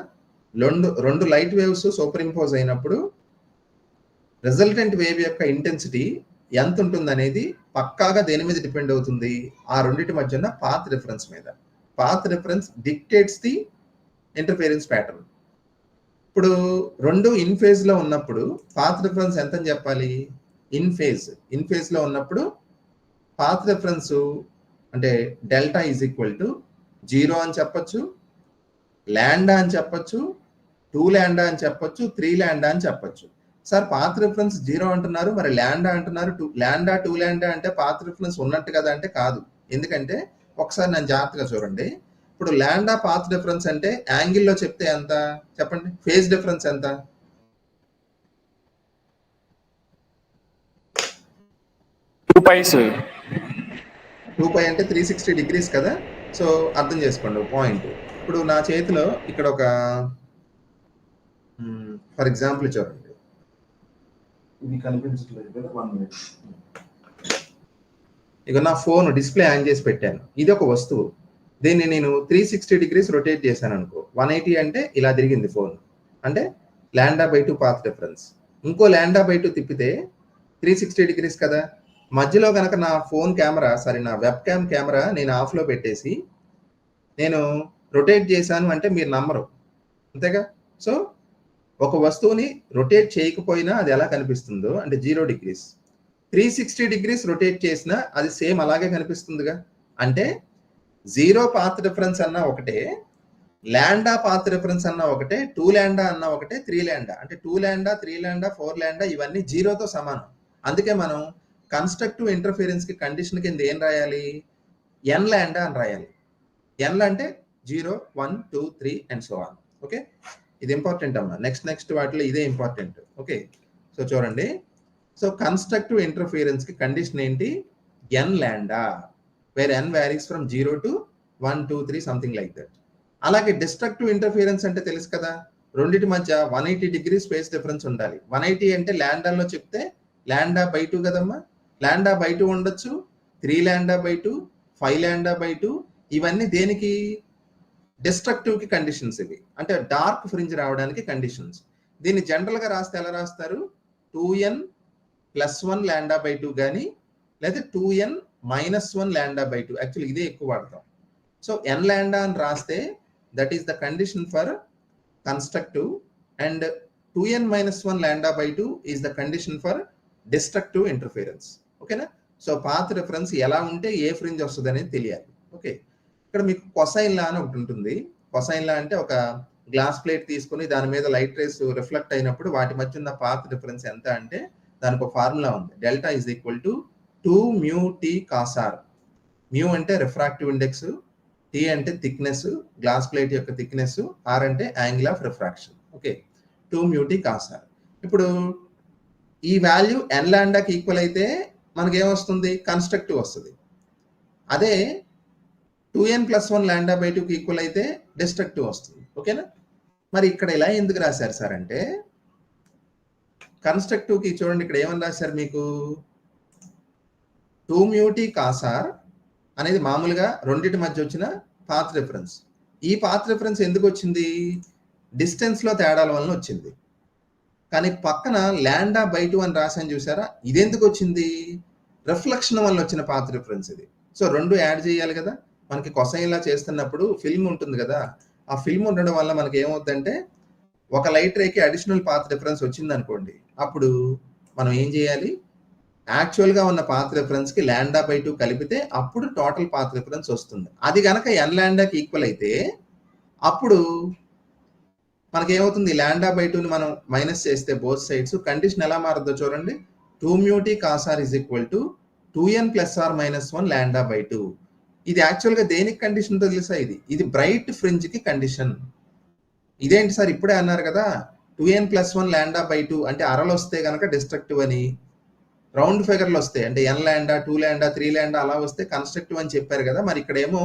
రెండు లైట్ వేవ్స్ సూపర్ ఇంపోజ్ అయినప్పుడు రిజల్టెంట్ వేవ్ యొక్క ఇంటెన్సిటీ ఎంత ఉంటుంది అనేది పక్కాగా దేని మీద డిపెండ్ అవుతుంది, ఆ రెండింటి మధ్య ఉన్న పాత్ డిఫరెన్స్ మీద. Path difference dictates the interference pattern. ఇప్పుడు రెండు ఇన్ ఫేజ్ లో ఉన్నప్పుడు పాత్ డిఫరెన్స్ ఎంత అని చెప్పాలి, ఇన్ ఫేజ్ లో ఉన్నప్పుడు పాత్ డిఫరెన్స్ అంటే డెల్టా ఈజ్ ఈక్వల్ టు 0 అని చెప్పొచ్చు, లాండా అని చెప్పొచ్చు, 2λ అని చెప్పొచ్చు, 3λ అని చెప్పొచ్చు. సార్ పాత్ రిఫరెన్స్ 0 అంటున్నారు, మరి లాండా అంటున్నారు, లాండా 2λ అంటే పాత్ రిఫరెన్స్ ఉన్నట్టు కదా అంటే కాదు. ఎందుకంటే ఒకసారి నేను జాగ్రత్తగా చూడండి, ఇప్పుడు లాండా పాత్ డిఫరెన్స్ అంటే యాంగిల్లో చెప్తే ఎంత చెప్పండి, ఫేజ్ డిఫరెన్స్ ఎంత, సార్ 2π అంటే 360 degrees కదా. సో అర్థం చేసుకోండి పాయింట్. ఇప్పుడు నా చేతిలో ఇక్కడ ఒక ఫర్ ఎగ్జాంపుల్ చూడండి, ఇది కనిపించట్లేదు కదా, 1 minute. ఇక నా ఫోన్ డిస్ప్లే ఆన్ చేసి పెట్టాను, ఇది ఒక వస్తువు, దీన్ని నేను 360 degrees రొటేట్ చేశాను అనుకో, 180 అంటే ఇలా తిరిగింది ఫోన్, అంటే λ/2 పాత్ డిఫరెన్స్. ఇంకో λ/2 తిప్పితే 360 degrees కదా. మధ్యలో కనుక నా ఫోన్ కెమెరా నా వెబ్ క్యామ్ కెమెరా నేను ఆఫ్ లో పెట్టేసి నేను రొటేట్ చేశాను అంటే మీరు నమ్మరు, అంతేగా. సో ఒక వస్తువుని రొటేట్ చేయకపోయినా అది ఎలా కనిపిస్తుందో అంటే 0 degrees, 360 degrees రొటేట్ చేసినా అది సేమ్ అలాగే కనిపిస్తుందిగా. అంటే 0 పాత్ డిఫరెన్స్ అన్నా ఒకటే, లాండా పాత్ డిఫరెన్స్ అన్నా ఒకటే, 2λ అన్నా ఒకటే, 3λ అంటే 2λ 3λ 4λ ఇవన్నీ 0తో సమానం. అందుకే మనం కన్స్ట్రక్టివ్ ఇంటర్ఫిరెన్స్ కి కండిషన్ కింద ఏం రాయాలి, nλ అని రాయాలి. n అంటే 0 1 2 3 అండ్ సో ఆన్. ఓకే, ఇది ఇంపార్టెంట్ అమ్మా, నెక్స్ట్ వాటిలో ఇదే ఇంపార్టెంట్. ఓకే, సో చూడండి, సో కన్స్ట్రక్టివ్ ఇంటర్ఫిరెన్స్ కి కండిషన్ ఏంటి, nλ, where n varies from 0 to 1 2 3 something like that. అలాగే డిస్ట్రక్టివ్ ఇంటర్ఫిరెన్స్ అంటే తెలుసు కదా, రెండింటి మధ్య 180 degrees స్పేస్ డిఫరెన్స్ ఉండాలి. 180 అంటే లాండాలో చెప్తే λ/2 కదమ్మా, λ/2 ఉండొచ్చు, 3λ/2, 5λ/2, ఇవన్నీ దేనికి, డిస్ట్రక్టివ్ కి కండిషన్స్. ఇవి అంటే డార్క్ ఫ్రింజ్ రావడానికి కండిషన్స్. దీన్ని జనరల్ గా రాస్తే ఎలా రాస్తారు, 2n+1 λ/2 కానీ లేదా 2n-1 λ/2. యాక్చువల్లీ ఇదే ఎక్కువ వాడతాం. సో nλ అని రాస్తే that is the condition for constructive and 2n-1 λ/2 is the condition for destructive interference. ఓకేనా, సో పాత్ రిఫరెన్స్ ఎలా ఉంటే ఏ ఫ్రింజ్ వస్తుంది అనేది తెలియాలి. ఓకే, ఇక్కడ మీకు కొసైన్ లా అని ఒకటి ఉంటుంది. కొసైన్ లా అంటే ఒక గ్లాస్ ప్లేట్ తీసుకుని దాని మీద లైట్ రేస్ రిఫ్లెక్ట్ అయినప్పుడు వాటి మధ్య ఉన్న పాత్ డిఫరెన్స్ ఎంత అంటే దానికి ఒక ఫార్ములా ఉంది, delta is equal to 2μt cos r. Mu అంటే రిఫ్రాక్టివ్ ఇండెక్స్, టీ అంటే థిక్నెస్, గ్లాస్ ప్లేట్ యొక్క థిక్నెస్, ఆర్ అంటే angle of refraction. Okay, 2μt cos r. ఇప్పుడు ఈ వాల్యూ nλకి ఈక్వల్ అయితే మనకి ఏమొస్తుంది, కన్స్ట్రక్టివ్ వస్తుంది. అదే 2n+1 λ/2కి ఈక్వల్ అయితే డిస్ట్రక్టివ్ వస్తుంది. ఓకేనా, మరి ఇక్కడ ఇలా ఎందుకు రాశారు సార్ అంటే, కన్స్ట్రక్టివ్ కి చూడండి ఇక్కడ ఏమని రాశారు మీకు, టూ మ్యూటీ కాసార్ అనేది మామూలుగా రెండింటి మధ్య వచ్చిన పాత్ రిఫరెన్స్. ఈ పాత్ రిఫరెన్స్ ఎందుకు వచ్చింది? డిస్టెన్స్లో తేడాల వలన వచ్చింది. కానీ పక్కన λ/2 అని రాశాను చూసారా, ఇదెందుకు వచ్చింది? రిఫ్లెక్షన్ వల్ల వచ్చిన పాత్ రిఫరెన్స్ ఇది. సో రెండు యాడ్ చేయాలి కదా. మనకి కొసైన్లా చేస్తున్నప్పుడు ఫిల్మ్ ఉంటుంది కదా, ఆ ఫిల్మ్ ఉండడం వల్ల మనకి ఏమవుతుందంటే ఒక లైట్ రేకి అడిషనల్ పాత్ రిఫరెన్స్ వచ్చింది అనుకోండి, అప్పుడు మనం ఏం చేయాలి? యాక్చువల్గా ఉన్న పాత్ రిఫరెన్స్కి λ/2 కలిపితే అప్పుడు టోటల్ పాత్ రిఫరెన్స్ వస్తుంది. అది కనుక n ఈక్వల్ అయితే అప్పుడు మనకి ఏమవుతుంది? λ/2ని మనం మైనస్ చేస్తే బోత్ సైడ్స్ కండిషన్ ఎలా మారుద్దో చూడండి. 2 mu t cos r is equal to 2n + or - 1 λ/2. ఇది యాక్చువల్గా దేనికి కండిషన్ తెలుసా? ఇది బ్రైట్ ఫ్రింజ్ కి కండిషన్. ఇదేంటి సార్ ఇప్పుడే అన్నారు కదా 2n + 1 λ/2 అంటే అరలు వస్తే కనుక డిస్ట్రక్టివ్ అని, రౌండ్ ఫిగర్లు వస్తాయి అంటే n λ 2 λ 3 λ అలా వస్తే కన్స్ట్రక్టివ్ అని చెప్పారు కదా. మరి ఇక్కడేమో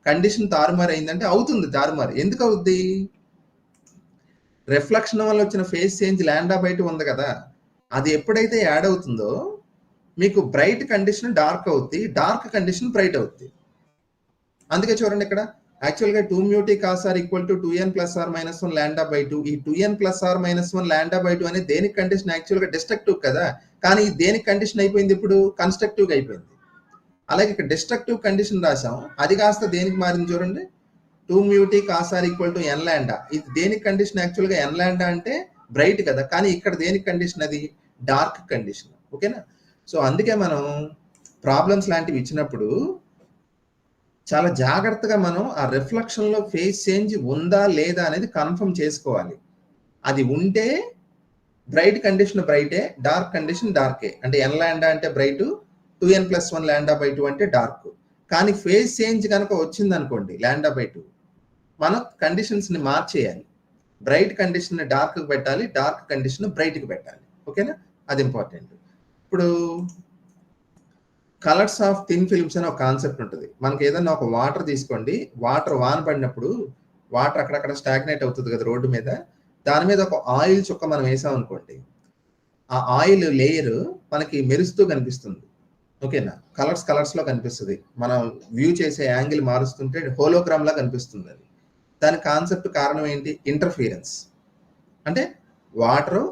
కండిషన్ తారుమారు అయిందంటే అవుతుంది తారుమారు. ఎందుకు అవుద్ది? రిఫ్లెక్షన్ వల్ల వచ్చిన ఫేజ్ చేంజ్ λ/2 ఉంది కదా, అది ఎప్పుడైతే యాడ్ అవుతుందో మీకు బ్రైట్ కండిషన్ డార్క్ అవుద్ది, డార్క్ కండిషన్ బ్రైట్ అవుద్ది. అందుకే చూడండి ఇక్కడ యాక్చువల్గా 2 mu t cos r equal to 2n + or - 1 λ/2. ఈ 2n + or - 1 λ/2 అనేది దేనికి కండిషన్? యాక్చువల్గా డిస్ట్రక్టివ్ కదా, కానీ దేనికి కండిషన్ అయిపోయింది? ఇప్పుడు కన్స్ట్రక్టివ్ అయిపోయింది. అలాగే ఇక్కడ డిస్ట్రక్టివ్ కండిషన్ రాసాం, అది కాస్త దేనికి మారింది చూడండి. 2 mu t cos r equal to n λ. ఇది దేనికి కండిషన్? యాక్చువల్గా n λ అంటే బ్రైట్ కదా, కానీ ఇక్కడ దేనికి కండిషన్? అది డార్క్ కండిషన్. ఓకేనా? సో అందుకే మనం ప్రాబ్లమ్స్ లాంటివి ఇచ్చినప్పుడు చాలా జాగ్రత్తగా మనం ఆ రిఫ్లెక్షన్ లో ఫేజ్ చేంజ్ ఉందా లేదా అనేది కన్ఫర్మ్ చేసుకోవాలి. అది ఉంటే బ్రైట్ కండిషన్ బ్రైటే, డార్క్ కండిషన్ డార్కే. అంటే n λ అంటే బ్రైట్, 2n + 1 λ/2 అంటే డార్క్. కానీ ఫేజ్ చేంజ్ కనుక వచ్చింది అనుకోండి λ/2, మనం కండిషన్స్ ని మార్చేయాలి. బ్రైట్ కండిషన్ డార్క్ కి పెట్టాలి, డార్క్ కండిషన్ బ్రైట్ కి పెట్టాలి. ఓకేనా? అది ఇంపార్టెంట్. ఇప్పుడు కలర్స్ ఆఫ్ థిన్ ఫిల్మ్స్ అనే ఒక కాన్సెప్ట్ ఉంటుంది. మనకి ఏదైనా ఒక వాటర్ తీసుకోండి, వాటర్ వాన పడినప్పుడు వాటర్ అక్కడక్కడ స్టాగ్నేట్ అవుతుంది కదా రోడ్డు మీద, దాని మీద ఒక ఆయిల్ చుక్క మనం వేసాం అనుకోండి, ఆ ఆయిల్ లేయర్ మనకి మెరుస్తూ కనిపిస్తుంది. ఓకేనా? కలర్స్ లో కనిపిస్తుంది. మనం వ్యూ చేసే యాంగిల్ మారుస్తుంటే హోలోగ్రామ్ లా కనిపిస్తుంది. అది దాని కాన్సెప్ట్ కారణం ఏంటి? ఇంటర్ఫిరెన్స్. అంటే వాటర్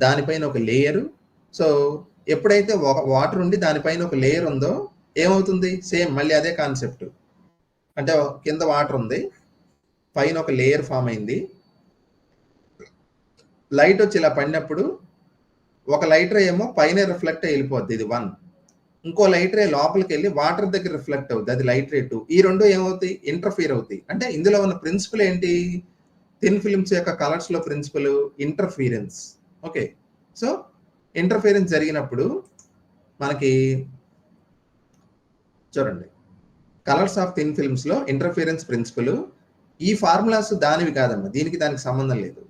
దానిపైన ఒక లేయరు. సో ఎప్పుడైతే వాటర్ ఉండి దానిపైన ఒక లేయర్ ఉందో ఏమవుతుంది? సేమ్ మళ్ళీ అదే కాన్సెప్ట్. అంటే కింద వాటర్ ఉంది, పైన ఒక లేయర్ ఫామ్ అయింది, లైట్ వచ్చి ఇలా పడినప్పుడు ఒక లైట్ రే ఏమో పైన రిఫ్లెక్ట్ వెళ్ళిపోద్ది, ఇది 1. ఇంకో లైట్ రే లోపలికి వెళ్ళి వాటర్ దగ్గర రిఫ్లెక్ట్ అవుతుంది, అది లైట్ రే 2. ఈ రెండు ఏమవుతాయి? ఇంటర్ఫియర్ అవుతాయి. అంటే ఇందులో ఉన్న ప్రిన్సిపల్ ఏంటి? థిన్ ఫిల్మ్స్ యొక్క కలర్స్ లో principle interference. Okay, so interference జరిగినప్పుడు మనకి చూడండి కలర్స్ ఆఫ్ థిన్ ఫిల్మ్స్ లో ఇంటర్ఫిరెన్స్ ప్రిన్సిపల్. ఈ ఫార్ములాస్ దానివి కాదమ్మా, దీనికి దానికి సంబంధం లేదు.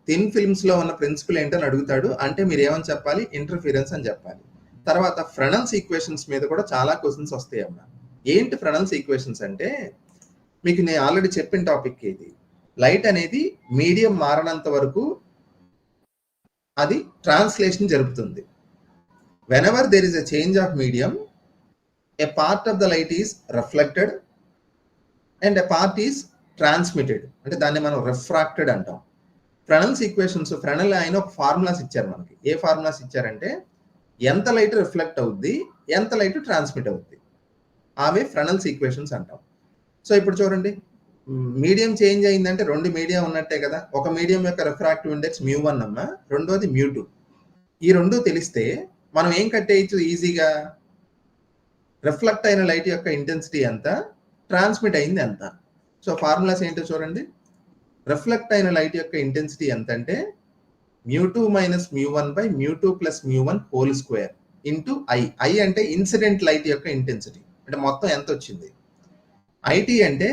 థిన్ ఫిల్మ్స్ లో ఉన్న ప్రిన్సిపల్ ఏంటని అడుగుతాడు అంటే మీరు ఏమని చెప్పాలి? ఇంటర్ఫిరెన్స్ అని చెప్పాలి. తర్వాత ఫ్రెనెల్స్ ఈక్వేషన్స్ మీద కూడా చాలా క్వశ్చన్స్ వస్తాయి అమ్మా. ఏంటి ఫ్రెనెల్స్ ఈక్వేషన్స్ అంటే మీకు నేను ఆల్రెడీ చెప్పిన టాపిక్ ఇది. లైట్ అనేది మీడియం మారనంత వరకు అది ట్రాన్స్లేషన్ జరుపుతుంది. Whenever there is a change of medium, a part of the light is reflected and a part is transmitted. అంటే దాన్ని మనం రిఫ్రాక్టెడ్ అంటాం. ఫ్రెనెల్స్ ఈక్వేషన్స్, ఫ్రెనెల్ ఆయన ఒక ఫార్ములాస్ ఇచ్చారు మనకి. ఏ ఫార్ములాస్ ఇచ్చారంటే ఎంత లైట్ రిఫ్లెక్ట్ అవుద్ది, ఎంత లైట్ ట్రాన్స్మిట్ అవుద్ది, అవే ఫ్రెనెల్స్ ఈక్వేషన్స్ అంటాం. సో ఇప్పుడు చూడండి, మీడియం చేంజ్ అయిందంటే రెండు మీడియం ఉన్నట్టే కదా. ఒక మీడియం యొక్క రిఫ్రాక్టివ్ ఇండెక్స్ μ1 అమ్మ, రెండోది μ2. ఈ రెండు తెలిస్తే మనం ఏం కట్టేయచ్చు ఈజీగా? రిఫ్లెక్ట్ అయిన లైట్ యొక్క ఇంటెన్సిటీ ఎంత, ట్రాన్స్మిట్ అయింది ఎంత. సో ఫార్ములాస్ ఏంటో చూడండి. రిఫ్లెక్ట్ అయిన లైట్ యొక్క ఇంటెన్సిటీ ఎంత అంటే μ2 - μ1 / μ2 + μ1 whole square into I. I అంటే ఇన్సిడెంట్ లైట్ యొక్క ఇంటెన్సిటీ, అంటే మొత్తం ఎంత వచ్చింది. ఐటీ అంటే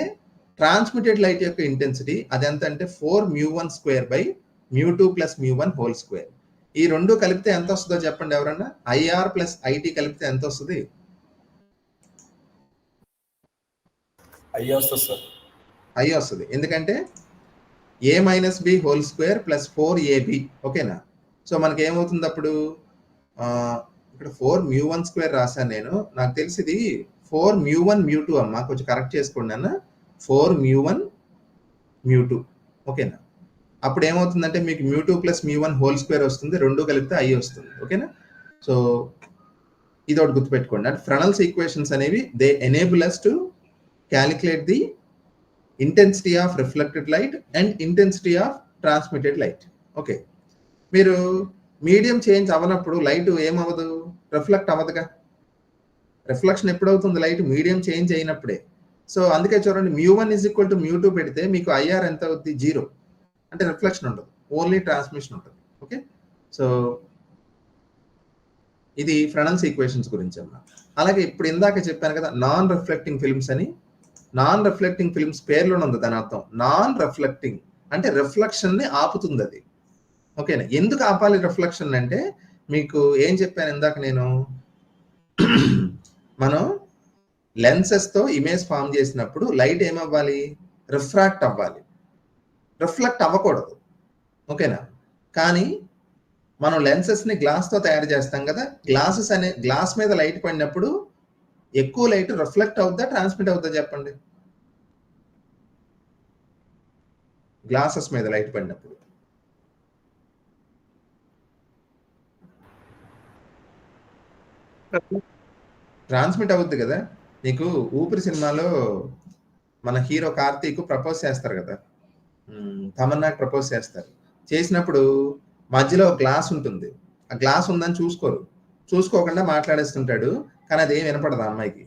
ట్రాన్స్మిటెడ్ లైట్ యొక్క ఇంటెన్సిటీ, అది ఎంత అంటే 4μ1² / μ2 + μ1 హోల్ స్క్వేర్. ఈ రెండు కలిపితే ఎంత వస్తుందో చెప్పండి ఎవరన్నా? ఐఆర్ ప్లస్ ఐటీ కలిపితే ఎంత వస్తుంది? ఐ వస్తుంది. ఎందుకంటే a - b whole square + 4ab. ఓకేనా? సో మనకి ఏమవుతుంది అప్పుడు? ఇక్కడ 4μ1² రాశాను నేను. నాకు తెలిసి ఇది 4μ1 μ2 అమ్మా, కొంచెం కరెక్ట్ చేసుకోండి అన్న. 4μ1 μ2 ఓకేనా. అప్పుడు ఏమవుతుందంటే మీకు μ2 + μ1² వస్తుంది, రెండు కలిపితే i వస్తుంది. ఓకేనా. సో ఇది ఒకటి గుర్తుపెట్టుకోండి. అంటే ఫ్రెనెల్స్ ఈక్వేషన్స్ అనేవి they enable us to calculate the intensity of reflected light and intensity of transmitted light. Okay, మీరు మీడియం చేంజ్ అవ్వనప్పుడు లైట్ ఏమవ్వదు, రిఫ్లెక్ట్ అవ్వదుగా. రిఫ్లెక్షన్ ఎప్పుడవుతుంది, లైట్ మీడియం చేంజ్ అయినప్పుడే. సో అందుకే చూడండి, μ1 = μ2 పెడితే మీకు IR ఎంత అవుద్ది, 0. అంటే రిఫ్లెక్షన్ ఉండదు, ఓన్లీ ట్రాన్స్మిషన్ ఉంటుంది. ఓకే, సో ఇది ఫ్రెనెల్స్ ఈక్వేషన్స్ గురించి అమ్మా. అలాగే ఇప్పుడు ఇందాక చెప్పాను కదా నాన్ రిఫ్లెక్టింగ్ ఫిల్మ్స్ అని. నాన్ రిఫ్లెక్టింగ్ ఫిల్మ్స్ పేర్లోనే ఉంది దాని అర్థం. నాన్ రిఫ్లెక్టింగ్ అంటే రిఫ్లెక్షన్ ని ఆపుతుంది అది. ఓకేనా. ఎందుకు ఆపాలి రిఫ్లెక్షన్ అంటే మీకు ఏం చెప్పాను ఇందాక నేను, మనం లెన్సెస్ తో ఇమేజ్ ఫామ్ చేసినప్పుడు లైట్ ఏమవ్వాలి, రిఫ్రాక్ట్ అవ్వాలి, రిఫ్లెక్ట్ అవ్వకూడదు. ఓకేనా. కానీ మనం లెన్సెస్ ని గ్లాస్ తో తయారు చేస్తాం కదా, గ్లాస్ మీద లైట్ పడినప్పుడు ఎక్కువ లైట్ రిఫ్లెక్ట్ అవుద్దా ట్రాన్స్మిట్ అవుద్దా చెప్పండి. గ్లాసెస్ మీద లైట్ పడినప్పుడు ట్రాన్స్మిట్ అవుద్ది కదా. నీకు ఊపిరి సినిమాలో మన హీరో కార్తీక్ ప్రపోజ్ చేస్తారు కదా, తమన్నాకి ప్రపోజ్ చేస్తారు. చేసినప్పుడు మధ్యలో గ్లాస్ ఉంటుంది, ఆ గ్లాస్ ఉందని చూసుకోకుండా మాట్లాడేస్తుంటాడు. కానీ అది ఏం వినపడదు ఆ అమ్మాయికి.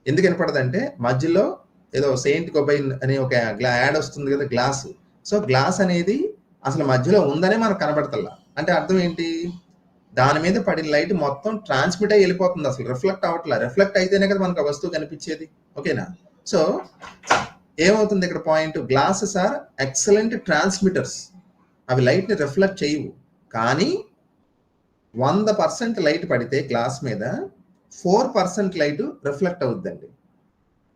ఎందుకు వినపడదు అంటే మధ్యలో ఏదో సెయింట్ కొబైన్ అనే ఒక యాడ్ వస్తుంది కదా, గ్లాస్. సో గ్లాస్ అనేది అసలు మధ్యలో ఉందనే మనకు కనబడతల్లా. అంటే అర్థం ఏంటి, దాని మీద పడిన లైట్ మొత్తం ట్రాన్స్మిట్ అయ్యి వెళ్ళిపోతుంది, అసలు రిఫ్లెక్ట్ అవ్వట్లా. రిఫ్లెక్ట్ అయితేనే కదా మనకు ఆ వస్తువు కనిపించేది. ఓకేనా. సో ఏమవుతుంది ఇక్కడ point, glasses are excellent transmitters. అవి లైట్ ని రిఫ్లెక్ట్ చేయవు. కానీ 100% లైట్ పడితే గ్లాస్ మీద 4% లైట్ రిఫ్లెక్ట్ అవుద్దండి.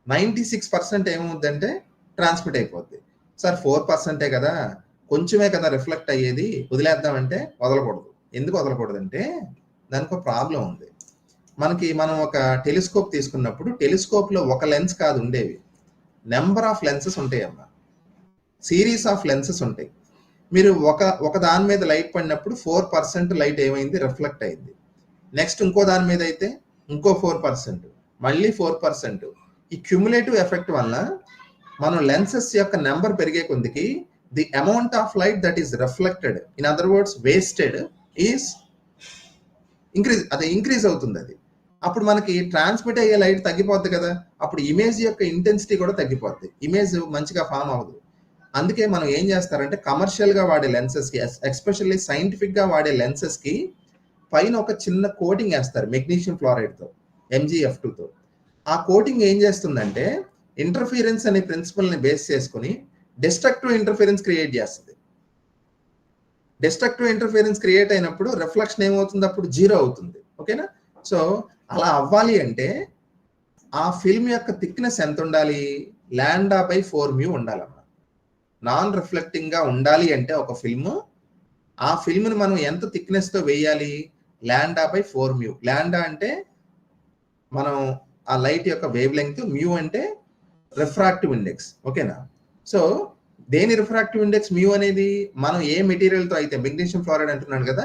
96% ఏమవుద్దంటే ట్రాన్స్మిట్ అయిపోద్ది. సార్ 4% కదా, కొంచెమే కదా రిఫ్లెక్ట్ అయ్యేది, వదిలేద్దామంటే వదలకూడదు. ఎందుకు వదలకూడదంటే దానికి ఒక ప్రాబ్లం ఉంది. మనం ఒక టెలిస్కోప్ తీసుకున్నప్పుడు టెలిస్కోప్ లో ఒక లెన్స్ కాదు ఉండేవి, నెంబర్ ఆఫ్ లెన్సెస్ ఉంటాయి అమ్మా, సిరీస్ ఆఫ్ లెన్సెస్ ఉంటాయి. మీరు ఒక దాని మీద లైట్ పడినప్పుడు 4% లైట్ ఏమైంది, రిఫ్లెక్ట్ అయింది. నెక్స్ట్ ఇంకో దాని మీద అయితే ఇంకో 4%, మళ్ళీ 4%. ఈ క్యుములేటివ్ ఎఫెక్ట్ వల్ల మనం లెన్సెస్ యొక్క నెంబర్ పెరిగే కొద్దికి the amount of light that is reflected, in other words wasted, is increase అవుతుంది అది. అప్పుడు మనకి ట్రాన్స్మిట్ అయ్యే లైట్ తగ్గిపోద్ది కదా, అప్పుడు ఇమేజ్ యొక్క ఇంటెన్సిటీ కూడా తగ్గిపోద్ది, ఇమేజ్ మంచిగా ఫామ్ అవ్వదు. అందుకే మనం ఏం చేస్తారంటే కమర్షియల్ గా వాడే లెన్సెస్ కి, ఎస్పెషల్లీ సైంటిఫిక్ గా వాడే లెన్సెస్ కి పైన ఒక చిన్న కోటింగ్ వేస్తారు మెగ్నీషియం ఫ్లోరైడ్ తో, MgF2 తో. ఆ కోటింగ్ ఏం చేస్తుందంటే ఇంటర్ఫిరెన్స్ అనే ప్రిన్సిపల్ ని బేస్ చేసుకుని డిస్ట్రక్టివ్ ఇంటర్ఫిరెన్స్ క్రియేట్ చేస్తుంది. డిస్ట్రక్టివ్ ఇంటర్ఫిరెన్స్ క్రియేట్ అయినప్పుడు రిఫ్లెక్షన్ ఏమవుతుంది, అప్పుడు 0 అవుతుంది. ఓకేనా. సో అలా అవ్వాలి అంటే ఆ ఫిల్మ్ యొక్క థిక్నెస్ ఎంత ఉండాలి, λ/4μ ఉండాలన్నమాట. నాన్ రిఫ్లెక్టింగ్ గా ఉండాలి అంటే ఒక ఫిల్మ్, ఆ ఫిల్మ్ ని మనం ఎంత థిక్నెస్ తో వేయాలి, λ/4μ. లాండా అంటే మనం ఆ లైట్ యొక్క వేవ్ లెంగ్త్, మ్యూ అంటే రిఫ్రాక్టివ్ ఇండెక్స్. ఓకేనా. సో దేని రిఫ్రాక్టివ్ ఇండెక్స్ మ్యూ అనేది, మనం ఏ మెటీరియల్ తో అయితే, మెగ్నీషియం ఫ్లోరైడ్ అంటున్నాను కదా,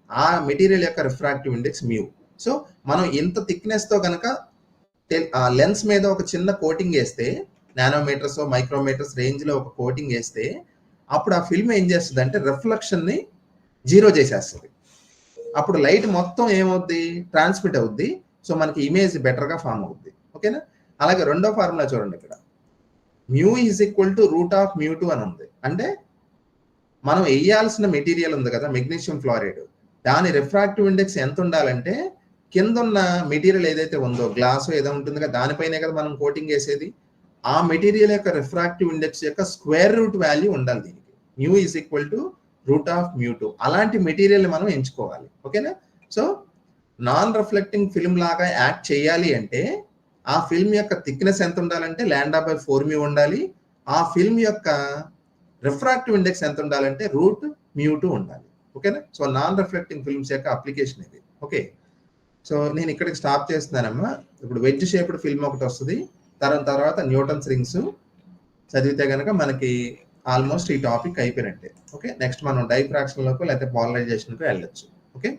ఆ మెటీరియల్ యొక్క రిఫ్రాక్టివ్ ఇండెక్స్ మ్యూ. సో మనం ఎంత థిక్నెస్ తో కనుక లెన్స్ మీద ఒక చిన్న కోటింగ్ వేస్తే, నానోమీటర్స్ మైక్రోమీటర్స్ రేంజ్ లో ఒక కోటింగ్ వేస్తే, అప్పుడు ఆ ఫిల్మ్ ఏం చేస్తుంది అంటే రిఫ్లెక్షన్ ని 0 చేసేస్తుంది. అప్పుడు లైట్ మొత్తం ఏమవుద్ది, ట్రాన్స్మిట్ అవుద్ది. సో మనకి ఇమేజ్ బెటర్ గా ఫామ్ అవుద్ది. ఓకేనా. అలాగే రెండో ఫార్ములా చూడండి, ఇక్కడ μ = √μ2 అని ఉంది. అంటే మనం వేయాల్సిన మెటీరియల్ ఉంది కదా మెగ్నీషియం ఫ్లోరైడ్, దాని రిఫ్రాక్టివ్ ఇండెక్స్ ఎంత ఉండాలంటే కింద ఉన్న మెటీరియల్ ఏదైతే ఉందో, గ్లాస్ ఏదో ఉంటుంది కదా, దానిపైనే కదా మనం కోటింగ్ వేసేది, ఆ మెటీరియల్ యొక్క రిఫ్రాక్టివ్ ఇండెక్స్ యొక్క స్క్వేర్ రూట్ వాల్యూ ఉండాలి దీనికి. μ = √μ2. అలాంటి మెటీరియల్ మనం ఎంచుకోవాలి. ఓకేనా. సో నాన్ రిఫ్లెక్టింగ్ ఫిల్మ్ లాగా యాక్ట్ చేయాలి అంటే ఆ ఫిల్మ్ యొక్క థిక్నెస్ ఎంత ఉండాలంటే λ/4μ ఉండాలి. ఆ ఫిల్మ్ యొక్క రిఫ్రాక్టివ్ ఇండెక్స్ ఎంత ఉండాలంటే √μ2 ఉండాలి. ఓకేనా. సో నాన్ రిఫ్లెక్టింగ్ ఫిల్మ్స్ యొక్క అప్లికేషన్ ఇది. ఓకే. సో నేను ఇక్కడికి స్టాప్ చేస్తున్నానమ్మా. ఇప్పుడు వెడ్జ్ షేప్డ్ ఫిల్మ్ ఒకటి వస్తుంది, తర్వాత న్యూటన్స్ రింగ్స్ చదివితే కనుక మనకి ఆల్మోస్ట్ ఈ టాపిక్ అయిపోయినట్టే. ఓకే, నెక్స్ట్ మనం డైఫ్రాక్షన్లోకి లేకపోతే పోలరైజేషన్కి వెళ్ళొచ్చు. ఓకే.